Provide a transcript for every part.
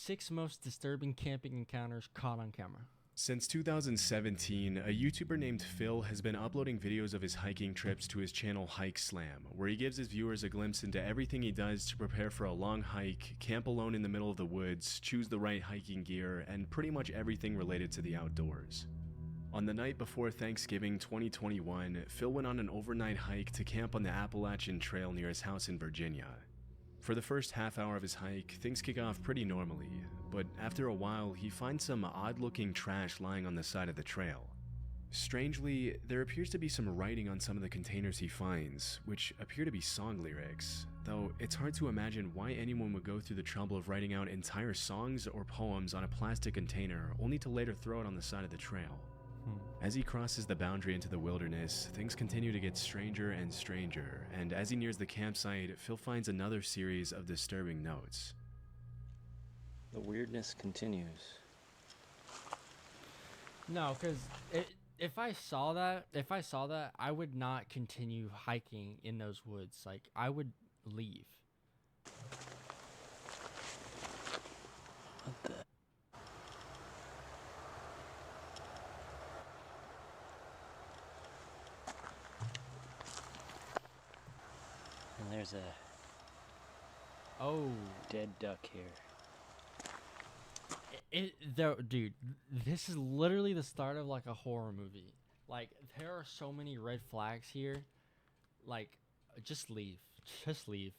6 most disturbing camping encounters caught on camera. Since 2017, a YouTuber named Phil has been uploading videos of his hiking trips to his channel Hike Slam, where he gives his viewers a glimpse into everything he does to prepare for a long hike, camp alone in the middle of the woods, choose the right hiking gear, and pretty much everything related to the outdoors. On the night before Thanksgiving 2021, Phil went on an overnight hike to camp on the Appalachian Trail near his house in Virginia. For the first half hour of his hike, things kick off pretty normally, but after a while, he finds some odd-looking trash lying on the side of the trail. Strangely, there appears to be some writing on some of the containers he finds, which appear to be song lyrics, though it's hard to imagine why anyone would go through the trouble of writing out entire songs or poems on a plastic container only to later throw it on the side of the trail. As he crosses the boundary into the wilderness, things continue to get stranger and stranger, and as he nears the campsite, Phil finds another series of disturbing notes. The weirdness continues. No, because if I saw that, I would not continue hiking in those woods. Like, I would leave. What the? And there's a dead duck here. Dude, this is literally the start of like a horror movie. Like, there are so many red flags here. Like, just leave. Just leave.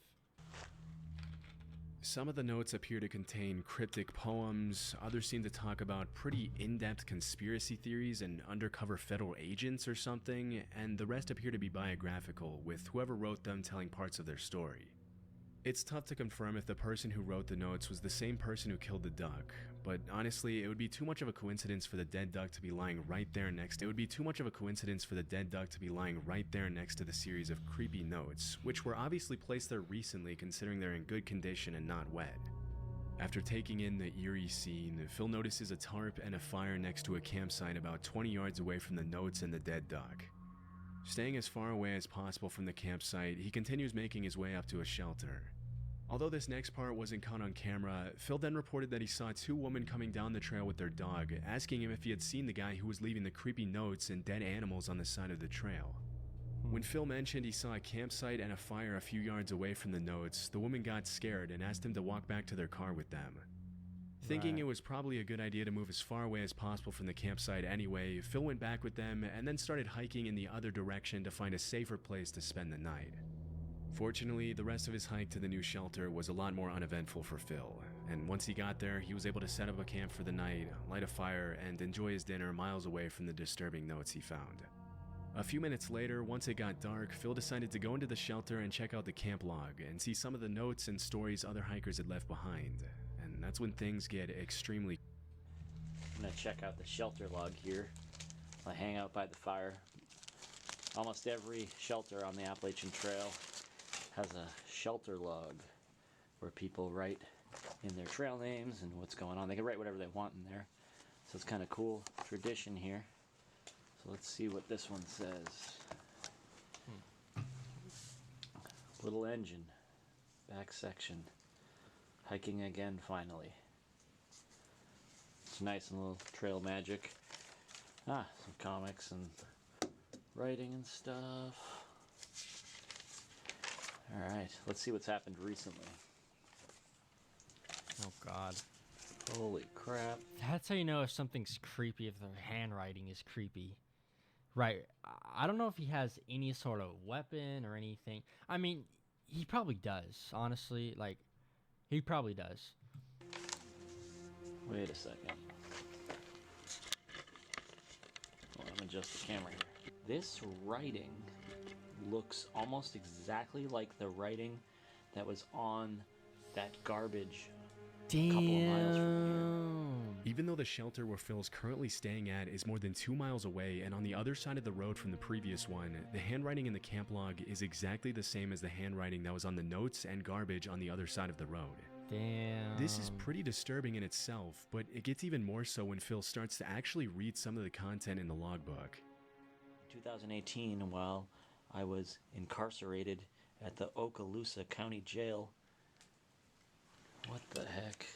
Some of the notes appear to contain cryptic poems, others seem to talk about pretty in-depth conspiracy theories and undercover federal agents or something, and the rest appear to be biographical, with whoever wrote them telling parts of their story. It's tough to confirm if the person who wrote the notes was the same person who killed the duck, but honestly, it would be too much of a coincidence for the dead duck to be lying right there next to the series of creepy notes, which were obviously placed there recently considering they're in good condition and not wet. After taking in the eerie scene, Phil notices a tarp and a fire next to a campsite about 20 yards away from the notes and the dead duck. Staying as far away as possible from the campsite, he continues making his way up to a shelter. Although this next part wasn't caught on camera, Phil then reported that he saw 2 women coming down the trail with their dog, asking him if he had seen the guy who was leaving the creepy notes and dead animals on the side of the trail. When Phil mentioned he saw a campsite and a fire a few yards away from the notes, the woman got scared and asked him to walk back to their car with them. Thinking it was probably a good idea to move as far away as possible from the campsite anyway, Phil went back with them and then started hiking in the other direction to find a safer place to spend the night. Fortunately, the rest of his hike to the new shelter was a lot more uneventful for Phil, and once he got there, he was able to set up a camp for the night, light a fire, and enjoy his dinner miles away from the disturbing notes he found. A few minutes later, once it got dark, Phil decided to go into the shelter and check out the camp log and see some of the notes and stories other hikers had left behind. And that's when things get extremely... I'm gonna check out the shelter log here. I hang out by the fire. Almost every shelter on the Appalachian Trail has a shelter log where people write in their trail names and what's going on. They can write whatever they want in there. So it's kind of cool tradition here. So let's see what this one says. Little engine, back section. Hiking again finally. It's nice and little trail magic. Some comics and writing and stuff. Alright, let's see what's happened recently. Oh god. Holy crap. That's how you know if something's creepy, if their handwriting is creepy. Right. I don't know if he has any sort of weapon or anything. I mean, he probably does, honestly. Like, he probably does. Wait a second. Well, I'm adjust the camera here. This writing looks almost exactly like the writing that was on that garbage a couple of miles from here. Even though the shelter where Phil's currently staying at is more than 2 miles away and on the other side of the road from the previous one, the handwriting in the camp log is exactly the same as the handwriting that was on the notes and garbage on the other side of the road. Damn. This is pretty disturbing in itself, but it gets even more so when Phil starts to actually read some of the content in the logbook. 2018, while I was incarcerated at the Okaloosa County Jail. What the heck?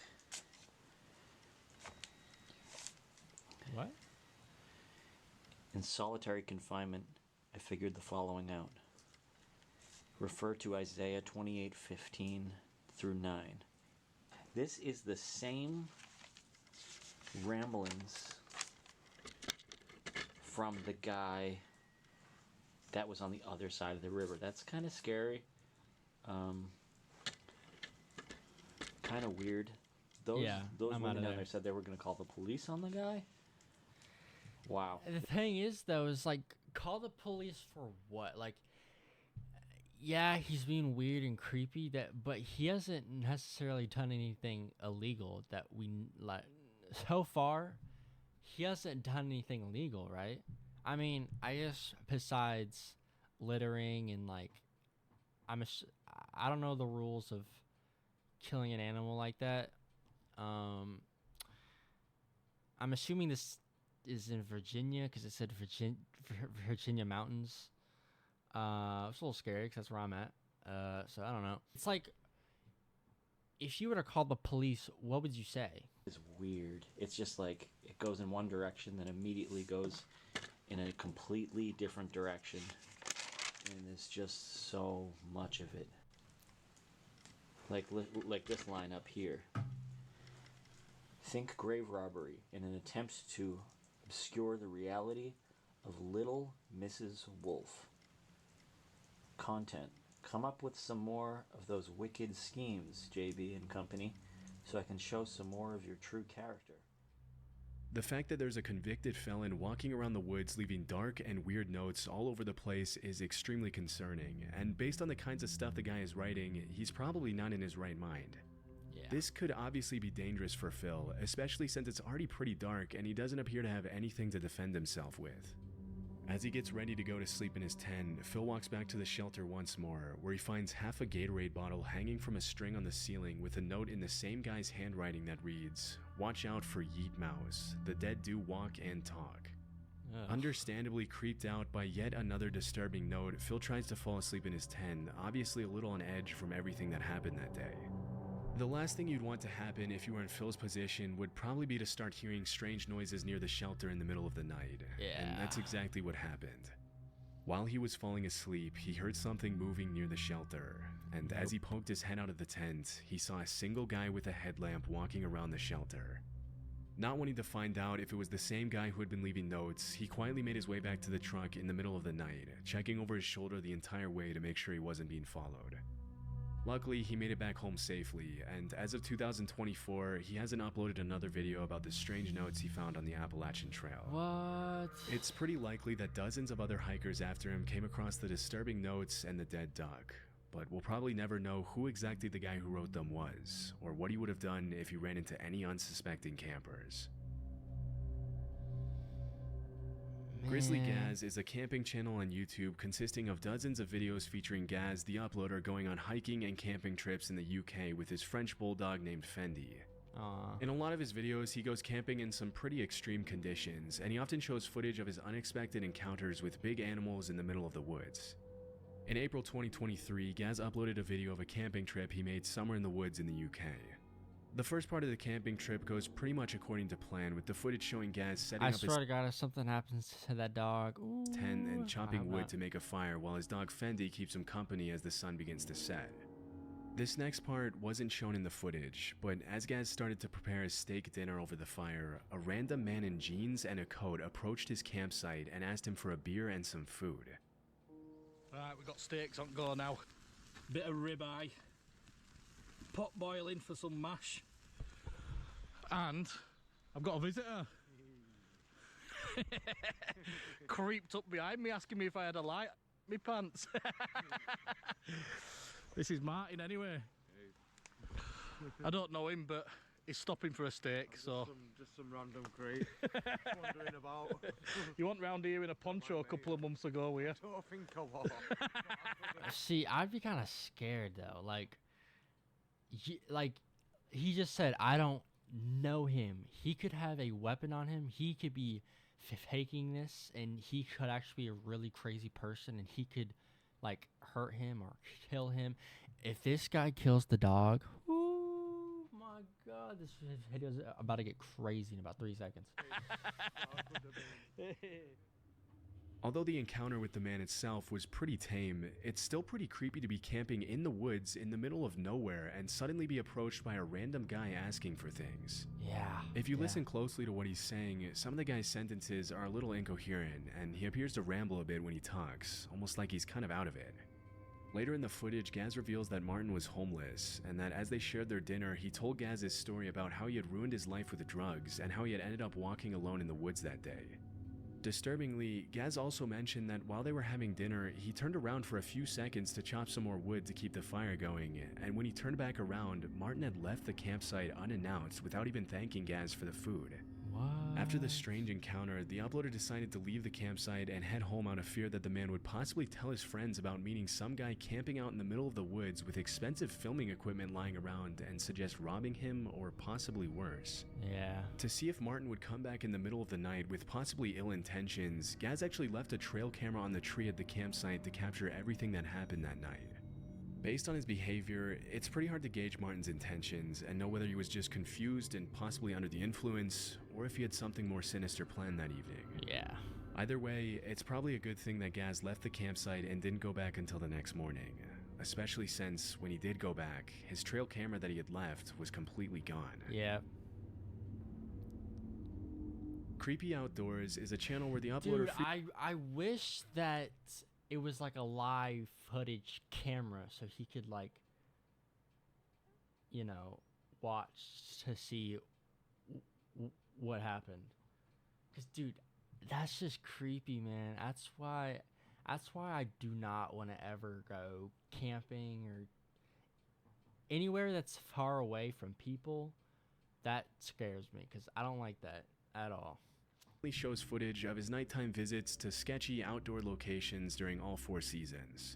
In solitary confinement, I figured the following out. Refer to Isaiah 28:15 through 9. This is the same ramblings from the guy that was on the other side of the river. That's kind of scary. Kind of weird. Those women down there said they were going to call the police on the guy. Wow. The thing is, though, is like, call the police for what? Like, yeah, he's being weird and creepy, but he hasn't necessarily done anything illegal that we like. So far, he hasn't done anything illegal, right? I mean, I guess besides littering and like, I don't know the rules of killing an animal like that. I'm assuming this is in Virginia because it said Virginia mountains. It's a little scary because that's where I'm at. So I don't know. It's like, if you were to call the police, what would you say? It's weird. It's just like it goes in one direction, then immediately goes in a completely different direction. And there's just so much of it. Like this line up here. Think grave robbery in an attempt to obscure the reality of Little Mrs. Wolf. Content. Come up with some more of those wicked schemes, JB and company, so I can show some more of your true character. The fact that there's a convicted felon walking around the woods leaving dark and weird notes all over the place is extremely concerning, and based on the kinds of stuff the guy is writing, he's probably not in his right mind. Yeah. This could obviously be dangerous for Phil, especially since it's already pretty dark and he doesn't appear to have anything to defend himself with. As he gets ready to go to sleep in his tent, Phil walks back to the shelter once more, where he finds half a Gatorade bottle hanging from a string on the ceiling with a note in the same guy's handwriting that reads, "Watch out for Yeet Mouse, the dead do walk and talk." Ugh. Understandably creeped out by yet another disturbing note, Phil tries to fall asleep in his tent, obviously a little on edge from everything that happened that day. The last thing you'd want to happen if you were in Phil's position would probably be to start hearing strange noises near the shelter in the middle of the night. Yeah. And that's exactly what happened. While he was falling asleep, he heard something moving near the shelter, and as he poked his head out of the tent, he saw a single guy with a headlamp walking around the shelter. Not wanting to find out if it was the same guy who had been leaving notes, he quietly made his way back to the truck in the middle of the night, checking over his shoulder the entire way to make sure he wasn't being followed. Luckily, he made it back home safely, and as of 2024, he hasn't uploaded another video about the strange notes he found on the Appalachian Trail. What? It's pretty likely that dozens of other hikers after him came across the disturbing notes and the dead duck, but we'll probably never know who exactly the guy who wrote them was, or what he would have done if he ran into any unsuspecting campers. Grizzly Gaz is a camping channel on YouTube consisting of dozens of videos featuring Gaz, the uploader, going on hiking and camping trips in the UK with his French bulldog named Fendi. Aww. In a lot of his videos, he goes camping in some pretty extreme conditions, and he often shows footage of his unexpected encounters with big animals in the middle of the woods. In April 2023, Gaz uploaded a video of a camping trip he made somewhere in the woods in the UK. The first part of the camping trip goes pretty much according to plan, with the footage showing Gaz setting up his swear to God, if something happens to that dog, tent and chopping wood not. to make a fire while his dog Fendi keeps him company as the sun begins to set. This next part wasn't shown in the footage, but as Gaz started to prepare his steak dinner over the fire, a random man in jeans and a coat approached his campsite and asked him for a beer and some food. Right, we've got steaks on go now. Bit of ribeye. Pot boiling for some mash. And I've got a visitor. Creeped up behind me asking me if I had a light in my pants. This is Martin anyway. I don't know him, but he's stopping for a steak, so... Just some random creep wandering about. You went round here in a poncho a couple of months ago, were you? I don't think I was. See, I'd be kind of scared though. Like he just said, I don't know him. He could have a weapon on him. He could be faking this, and he could actually be a really crazy person, and he could like hurt him or kill him. If this guy kills the dog, oh my God, this video's about to get crazy in about 3 seconds. Although the encounter with the man itself was pretty tame, it's still pretty creepy to be camping in the woods in the middle of nowhere and suddenly be approached by a random guy asking for things. Yeah. If you listen closely to what he's saying, some of the guy's sentences are a little incoherent, and he appears to ramble a bit when he talks, almost like he's kind of out of it. Later in the footage, Gaz reveals that Martin was homeless, and that as they shared their dinner, he told Gaz his story about how he had ruined his life with drugs and how he had ended up walking alone in the woods that day. Disturbingly, Gaz also mentioned that while they were having dinner, he turned around for a few seconds to chop some more wood to keep the fire going, and when he turned back around, Martin had left the campsite unannounced without even thanking Gaz for the food. What? After the strange encounter, the uploader decided to leave the campsite and head home out of fear that the man would possibly tell his friends about meeting some guy camping out in the middle of the woods with expensive filming equipment lying around and suggest robbing him or possibly worse. Yeah. To see if Martin would come back in the middle of the night with possibly ill intentions, Gaz actually left a trail camera on the tree at the campsite to capture everything that happened that night. Based on his behavior, it's pretty hard to gauge Martin's intentions and know whether he was just confused and possibly under the influence, or if he had something more sinister planned that evening. Yeah. Either way, it's probably a good thing that Gaz left the campsite and didn't go back until the next morning, especially since when he did go back, his trail camera that he had left was completely gone. Yeah. Creepy Outdoors is a channel where the uploader... Dude, I wish that it was like a live footage camera so he could, like, you know, watch to see what happened. Because, dude, that's just creepy, man. That's why I do not want to ever go camping or anywhere that's far away from people. That scares me because I don't like that at all. He shows footage of his nighttime visits to sketchy outdoor locations during all 4 seasons.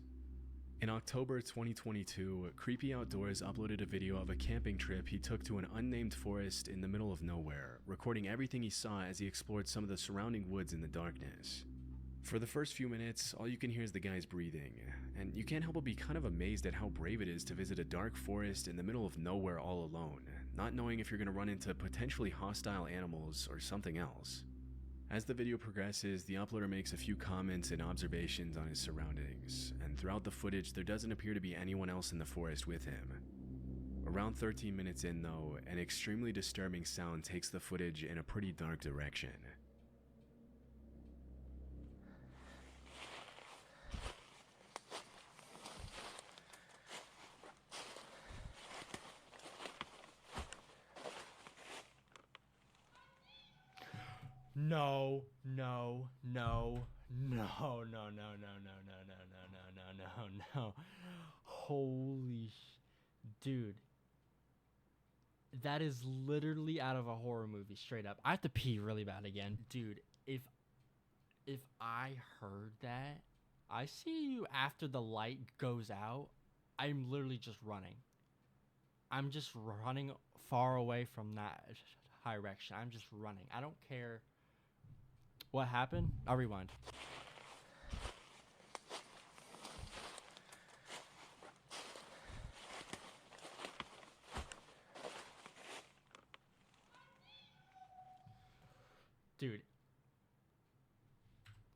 In October 2022, Creepy Outdoors uploaded a video of a camping trip he took to an unnamed forest in the middle of nowhere, recording everything he saw as he explored some of the surrounding woods in the darkness. For the first few minutes, all you can hear is the guy's breathing, and you can't help but be kind of amazed at how brave it is to visit a dark forest in the middle of nowhere all alone, not knowing if you're going to run into potentially hostile animals or something else. As the video progresses, the uploader makes a few comments and observations on his surroundings, and throughout the footage there doesn't appear to be anyone else in the forest with him. Around 13 minutes in though, an extremely disturbing sound takes the footage in a pretty dark direction. No, no, no, no, no, no, no, no, no, no, no, no, no, no. Holy dude. That is literally out of a horror movie, straight up. I have to pee really bad again. Dude, if I heard that, I see you after the light goes out, I'm literally just running. I'm just running far away from that direction. I'm just running. I don't care what happened. I'll rewind. Dude.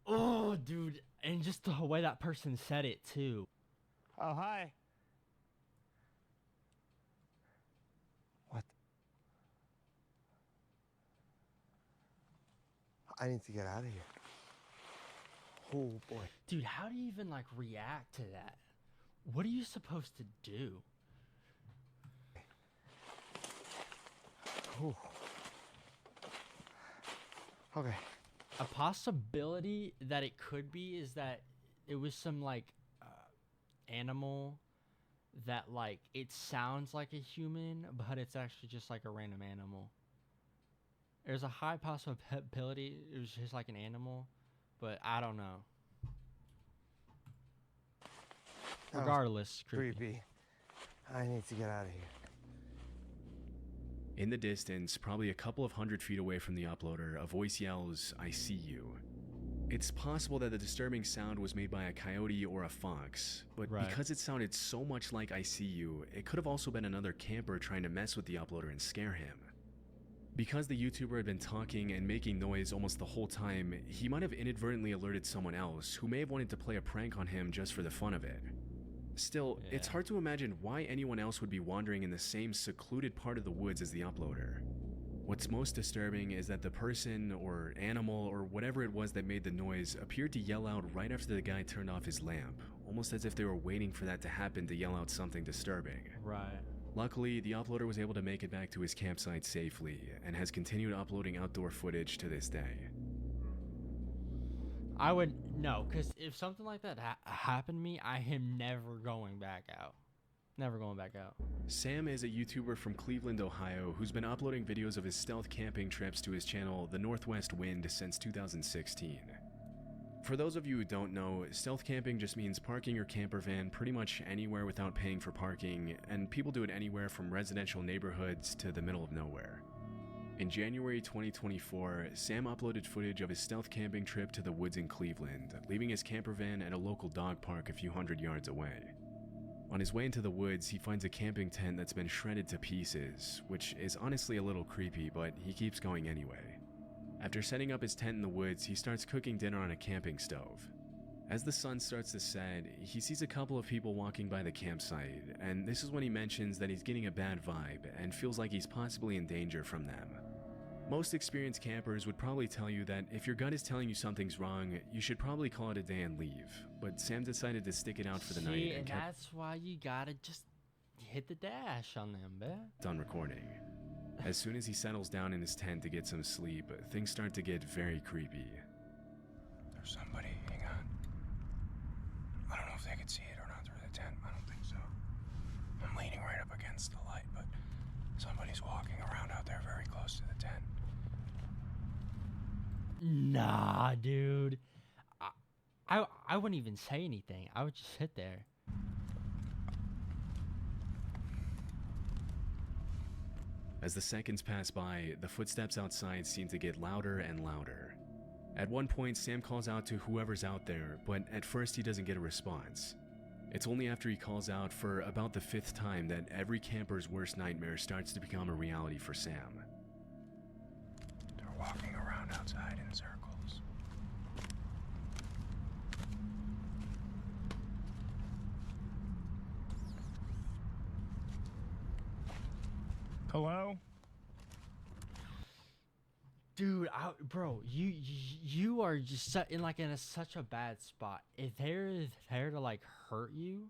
Oh, dude. And just the way that person said it, too. Oh, hi. What? I need to get out of here. Oh, boy. Dude, how do you even, like, react to that? What are you supposed to do? Ooh. Okay. A possibility that it could be is that it was some, like, animal that, like, it sounds like a human, but it's actually just, like, a random animal. There's a high possibility it was just, like, an animal, but I don't know. Regardless, creepy. I need to get out of here. In the distance, probably a couple of 100 feet away from the uploader, a voice yells, "I see you." It's possible that the disturbing sound was made by a coyote or a fox, but because it sounded so much like "I see you," it could have also been another camper trying to mess with the uploader and scare him. Because the YouTuber had been talking and making noise almost the whole time, he might have inadvertently alerted someone else who may have wanted to play a prank on him just for the fun of it. Still, it's hard to imagine why anyone else would be wandering in the same secluded part of the woods as the uploader. What's most disturbing is that the person or animal or whatever it was that made the noise appeared to yell out right after the guy turned off his lamp, almost as if they were waiting for that to happen to yell out something disturbing. Right. Luckily, the uploader was able to make it back to his campsite safely and has continued uploading outdoor footage to this day. I would no, because if something like that happened to me, I am never going back out. Never going back out. Sam is a YouTuber from Cleveland, Ohio, who's been uploading videos of his stealth camping trips to his channel, The Northwest Wind, since 2016. For those of you who don't know, stealth camping just means parking your camper van pretty much anywhere without paying for parking, and people do it anywhere from residential neighborhoods to the middle of nowhere. In January 2024, Sam uploaded footage of his stealth camping trip to the woods in Cleveland, leaving his camper van at a local dog park a few hundred yards away. On his way into the woods, he finds a camping tent that's been shredded to pieces, which is honestly a little creepy, but he keeps going anyway. After setting up his tent in the woods, he starts cooking dinner on a camping stove. As the sun starts to set, he sees a couple of people walking by the campsite, and this is when he mentions that he's getting a bad vibe and feels like he's possibly in danger from them. Most experienced campers would probably tell you that if your gut is telling you something's wrong, you should probably call it a day and leave, but Sam decided to stick it out for the night and kept that's why you gotta just hit the dash on them, man. on recording. As soon as he settles down in his tent to get some sleep, things start to get very creepy. There's somebody. Hang on. I don't know if they can see it or not through the tent. I don't think so. I'm leaning right up against the light, but somebody's walking around out there very close to the tent. Nah, dude. I wouldn't even say anything. I would just sit there. As the seconds pass by, the footsteps outside seem to get louder and louder. At one point, Sam calls out to whoever's out there, but at first he doesn't get a response. It's only after he calls out for about the 5th time that every camper's worst nightmare starts to become a reality for Sam. They're walking around outside in circles. Hello? Dude, bro, you are just in such a bad spot. If they're there to like hurt you,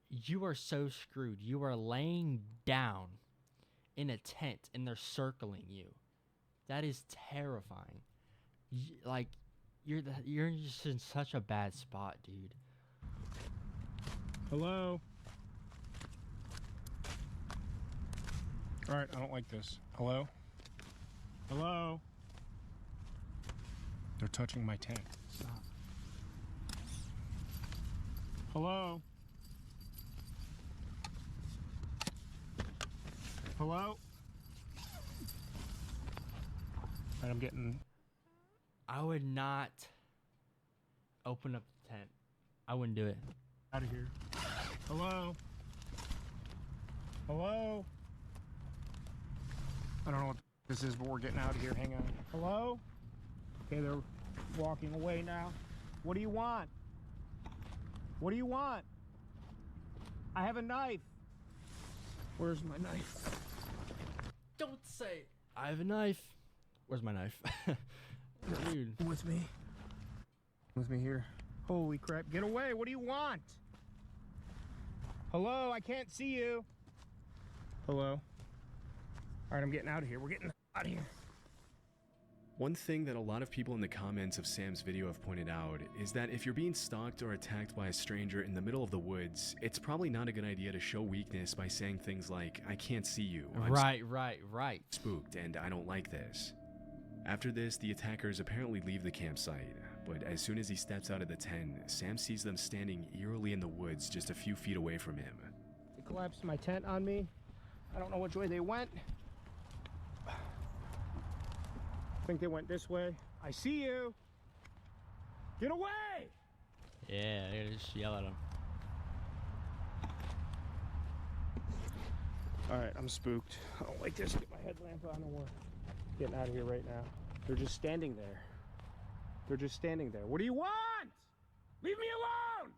you are so screwed. You are laying down in a tent and they're circling you. That is terrifying. You're just in such a bad spot, dude. Hello? Alright, I don't like this. Hello? Hello? They're touching my tent. Stop. Hello? Hello? Alright, I'm getting... I would not open up the tent. I wouldn't do it. out of here. Hello? Hello? I don't know what this is, but we're getting out of here. Hang on. Hello? Okay, they're walking away now. What do you want? What do you want? I have a knife. Where's my knife? Don't say I have a knife. Where's my knife? Dude. With me. With me here. Holy crap. Get away. What do you want? Hello? I can't see you. Hello? Alright, I'm getting out of here. We're getting out of here. One thing that a lot of people in the comments of Sam's video have pointed out is that if you're being stalked or attacked by a stranger in the middle of the woods, it's probably not a good idea to show weakness by saying things like, I can't see you, I'm Right. spooked, and I don't like this. After this, the attackers apparently leave the campsite, but as soon as he steps out of the tent, Sam sees them standing eerily in the woods just a few feet away from him. They collapsed my tent on me. I don't know which way they went. I think they went this way. I see you. Get away! Yeah, I gotta just yell at him. All right, I'm spooked. I don't like this. Get my headlamp on and we're getting out of here right now. They're just standing there. They're just standing there. What do you want? Leave me alone!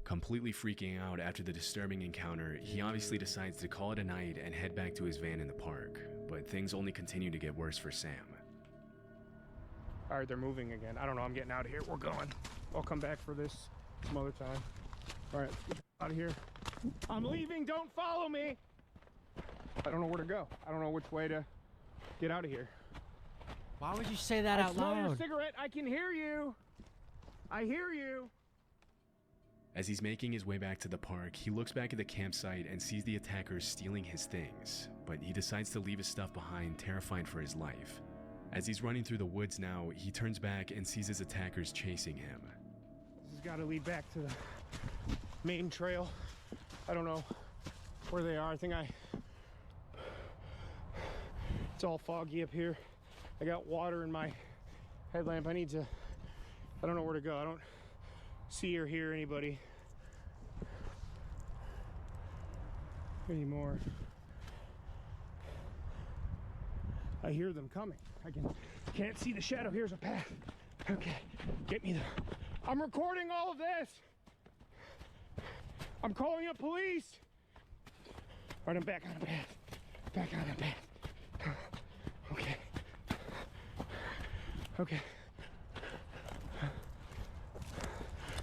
Completely freaking out after the disturbing encounter, he obviously decides to call it a night and head back to his van in the park. But things only continue to get worse for Sam. All right, they're moving again. I don't know. I'm getting out of here. We're going. I'll come back for this some other time. All right, get out of here. I'm leaving. Don't follow me. I don't know where to go. I don't know which way to get out of here. Why would you say that I out smell your loud? cigarette. I can hear you. I hear you. As he's making his way back to the park, he looks back at the campsite and sees the attackers stealing his things, but he decides to leave his stuff behind, terrified for his life. As he's running through the woods now, he turns back and sees his attackers chasing him. This has got to lead back to the main trail. I don't know where they are. It's all foggy up here. I got water in my headlamp. I don't know where to go. I don't see or hear anybody anymore. I hear them coming. Can't see the shadow. Here's a path. Okay, get me there. I'm recording all of this. I'm calling up police. All right, I'm back on the path. Back on the path. Okay. Okay.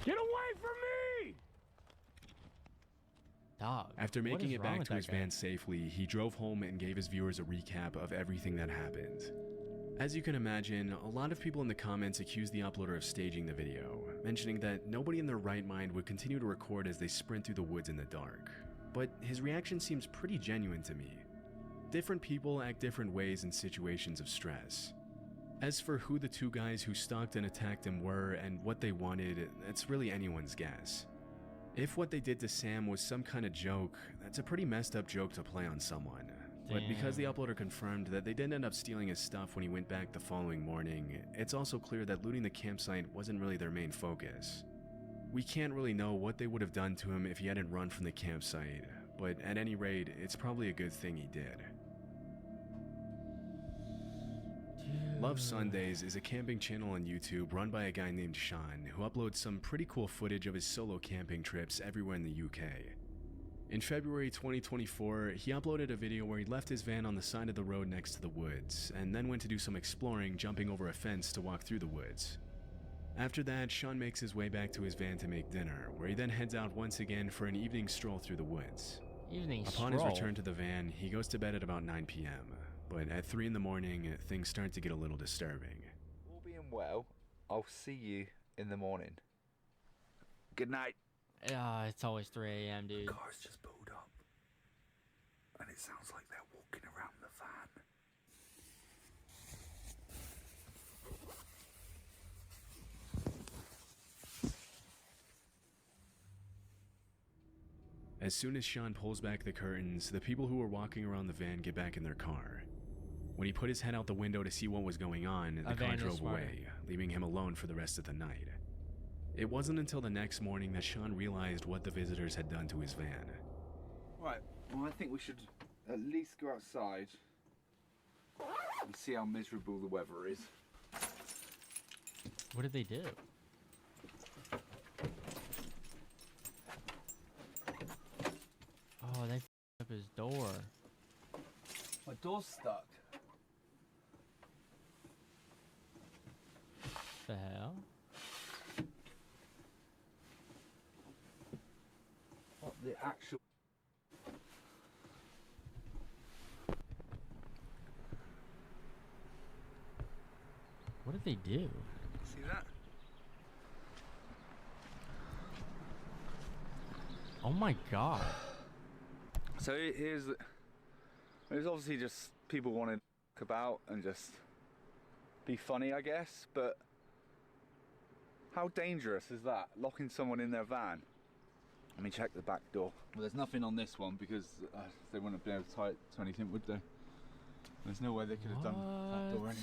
Get away from me! Dog. After what making is it wrong back with to that his guy? van safely, he drove home and gave his viewers a recap of everything that happened. As you can imagine, a lot of people in the comments accused the uploader of staging the video, mentioning that nobody in their right mind would continue to record as they sprint through the woods in the dark. But his reaction seems pretty genuine to me. Different people act different ways in situations of stress. As for who the two guys who stalked and attacked him were and what they wanted, that's really anyone's guess. If what they did to Sam was some kind of joke, that's a pretty messed up joke to play on someone. But because the uploader confirmed that they didn't end up stealing his stuff when he went back the following morning, it's also clear that looting the campsite wasn't really their main focus. We can't really know what they would have done to him if he hadn't run from the campsite, but at any rate, it's probably a good thing he did. Love Sundays is a camping channel on YouTube run by a guy named Sean, who uploads some pretty cool footage of his solo camping trips everywhere in the UK. In February 2024, he uploaded a video where he left his van on the side of the road next to the woods, and then went to do some exploring, jumping over a fence to walk through the woods. After that, Sean makes his way back to his van to make dinner, where he then heads out once again for an evening stroll through the woods. Upon his return to the van, he goes to bed at about 9 p.m., but at 3 in the morning, things start to get a little disturbing. All being well, I'll see you in the morning. Good night. It's always 3 a.m., dude. Car's just pulled up, and it sounds like they're walking around the van. As soon as Sean pulls back the curtains, the people who were walking around the van get back in their car. When he put his head out the window to see what was going on, the car drove away, leaving him alone for the rest of the night. It wasn't until the next morning that Sean realized what the visitors had done to his van. Right, well I think we should at least go outside and see how miserable the weather is. What did they do? Oh, they f***ed up his door. My door's stuck. The hell? What the actual... What did they do? See that? Oh my god. So here's... There's obviously just people wanting to talk about and just be funny, I guess, but how dangerous is that? Locking someone in their van? Let me check the back door. Well, there's nothing on this one because they wouldn't have been able to tie it to anything, would they? There's no way they could have done that door anyway.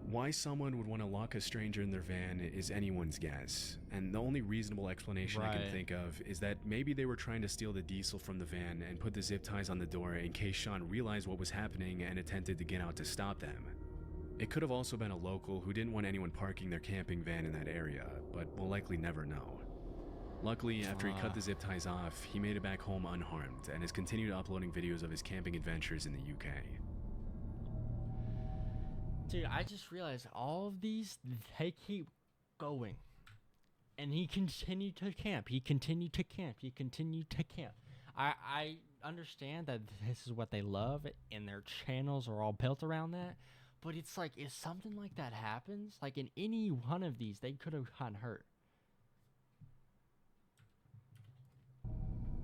Why someone would want to lock a stranger in their van is anyone's guess, and the only reasonable explanation I can Right. think of is that maybe they were trying to steal the diesel from the van and put the zip ties on the door in case Sean realized what was happening and attempted to get out to stop them. It could have also been a local who didn't want anyone parking their camping van in that area, but we'll likely never know. Luckily, after he cut the zip ties off, he made it back home unharmed and has continued uploading videos of his camping adventures in the UK. Dude, I just realized all of these, they keep going. And he continued to camp. He continued to camp. He continued to camp. I understand that this is what they love, and their channels are all built around that. But it's like, if something like that happens, like in any one of these, they could have gotten hurt.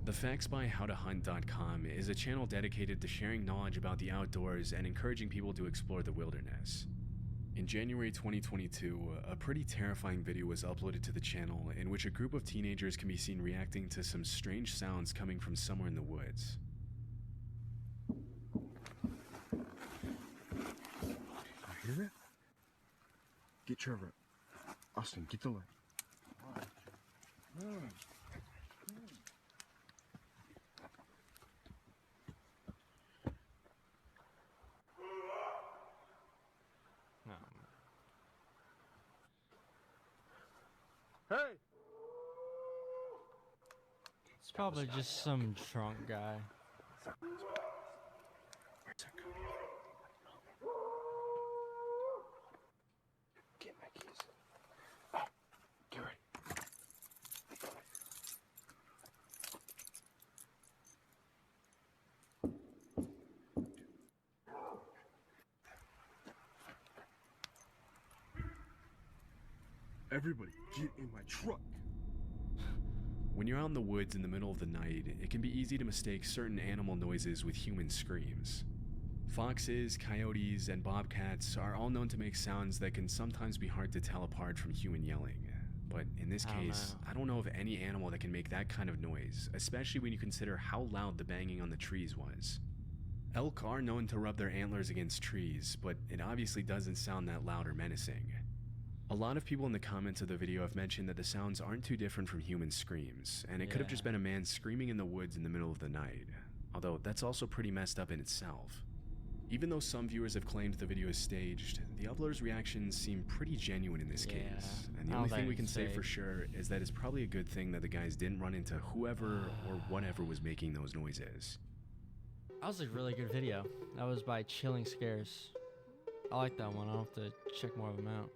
The Facts by HowToHunt.com is a channel dedicated to sharing knowledge about the outdoors and encouraging people to explore the wilderness. In January 2022, a pretty terrifying video was uploaded to the channel in which a group of teenagers can be seen reacting to some strange sounds coming from somewhere in the woods. You hear that? Get Trevor. Austin, get the light. Hey! It's probably just some drunk guy. Get my keys. Oh, get ready. Everybody, get in my truck. When you're out in the woods in the middle of the night, it can be easy to mistake certain animal noises with human screams. Foxes, coyotes, and bobcats are all known to make sounds that can sometimes be hard to tell apart from human yelling. But in this case, I don't know of any animal that can make that kind of noise, especially when you consider how loud the banging on the trees was. Elk are known to rub their antlers against trees, but it obviously doesn't sound that loud or menacing. A lot of people in the comments of the video have mentioned that the sounds aren't too different from human screams, and it could have just been a man screaming in the woods in the middle of the night, although that's also pretty messed up in itself. Even though some viewers have claimed the video is staged, the uploader's reactions seem pretty genuine in this case, and the only thing we can say for sure is that it's probably a good thing that the guys didn't run into whoever or whatever was making those noises. That was a really good video. That was by Chilling Scares. I like that one. I'll have to check more of them out.